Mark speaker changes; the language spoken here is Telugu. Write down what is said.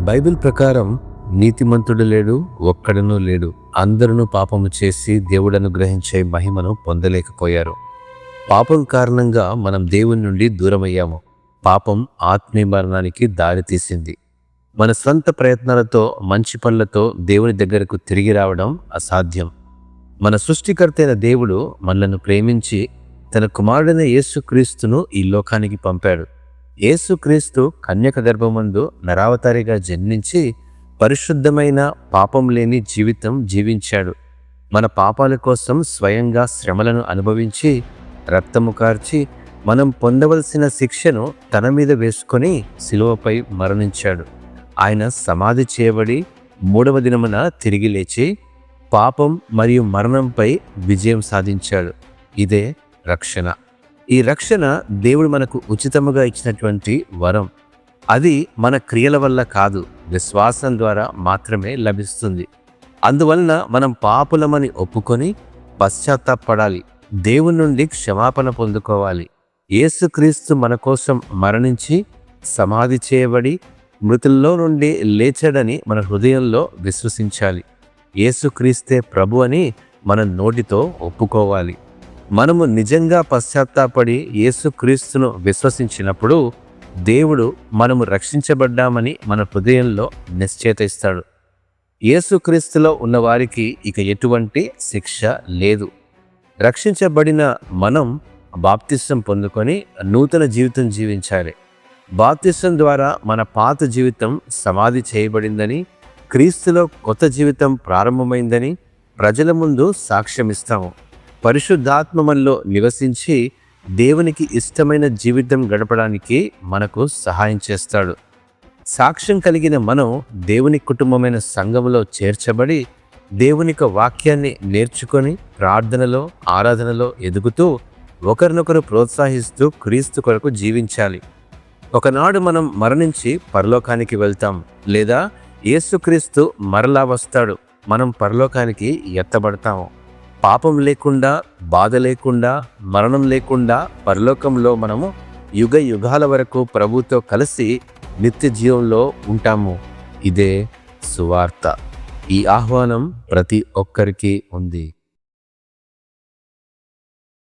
Speaker 1: బైబిల్ ప్రకారం నీతిమంతుడు లేడు, ఒక్కడునూ లేడు. అందరూ పాపము చేసి దేవుడు అనుగ్రహించే మహిమను పొందలేకపోయారు. పాపం కారణంగా మనం దేవుని నుండి దూరమయ్యాము. పాపం ఆత్మీయ మరణానికి దారితీసింది. మన స్వంత ప్రయత్నాలతో, మంచి పనులతో దేవుని దగ్గరకు తిరిగి రావడం అసాధ్యం. మన సృష్టికర్త అయిన దేవుడు మనలను ప్రేమించి తన కుమారుడైన యేసుక్రీస్తును ఈ లోకానికి పంపాడు. యేసుక్రీస్తు కన్యక గర్భమందు నరావతారిగా జన్మించి పరిశుద్ధమైన పాపం లేని జీవితం జీవించాడు. మన పాపాల కోసం స్వయంగా శ్రమలను అనుభవించి రక్తము కార్చి మనం పొందవలసిన శిక్షను తన మీద వేసుకొని శిలువపై మరణించాడు. ఆయన సమాధి చేయబడి 3వ దినమున తిరిగి లేచి పాపం మరియు మరణంపై విజయం సాధించాడు. ఇదే రక్షణ. ఈ రక్షణ దేవుడు మనకు ఉచితముగా ఇచ్చినటువంటి వరం. అది మన క్రియల వల్ల కాదు, విశ్వాసం ద్వారా మాత్రమే లభిస్తుంది. అందువలన మనం పాపులమని ఒప్పుకొని పశ్చాత్తాపడాలి, దేవుని నుండి క్షమాపణ పొందుకోవాలి. యేసుక్రీస్తు మన కోసం మరణించి సమాధి చేయబడి మృతుల్లో నుండి లేచాడని మన హృదయంలో విశ్వసించాలి. యేసుక్రీస్తే ప్రభు అని మన నోటితో ఒప్పుకోవాలి. మనము నిజంగా పశ్చాత్తాపడి యేసుక్రీస్తును విశ్వసించినప్పుడు దేవుడు మనము రక్షించబడ్డామని మన హృదయంలో నిశ్చయిస్తాడు. యేసుక్రీస్తులో ఉన్నవారికి ఇక ఎటువంటి శిక్ష లేదు. రక్షించబడిన మనం బాప్తిసం పొందుకొని నూతన జీవితం జీవించాలి. బాప్తిసం ద్వారా మన పాత జీవితం సమాధి చేయబడిందని, క్రీస్తులో కొత్త జీవితం ప్రారంభమైందని ప్రజల ముందు సాక్ష్యమిస్తాము. పరిశుద్ధాత్మ మనలో నివసించి దేవునికి ఇష్టమైన జీవితం గడపడానికి మనకు సహాయం చేస్తాడు. సాక్ష్యం కలిగిన మనం దేవుని కుటుంబమైన సంఘములో చేర్చబడి దేవుని వాక్యాన్ని నేర్చుకొని ప్రార్థనలో, ఆరాధనలో ఎదుగుతూ ఒకరినొకరు ప్రోత్సహిస్తూ క్రీస్తు కొరకు జీవించాలి. ఒకనాడు మనం మరణించి పరలోకానికి వెళ్తాం, లేదా యేసుక్రీస్తు మరలా వస్తాడు, మనం పరలోకానికి ఎత్తబడతాము. పాపం లేకుండా, బాధ లేకుండా, మరణం లేకుండా పరలోకంలో మనము యుగ యుగాల వరకు ప్రభుతో కలిసి నిత్య జీవంలో ఉంటాము. ఇదే సువార్త. ఈ ఆహ్వానం ప్రతి ఒక్కరికి ఉంది.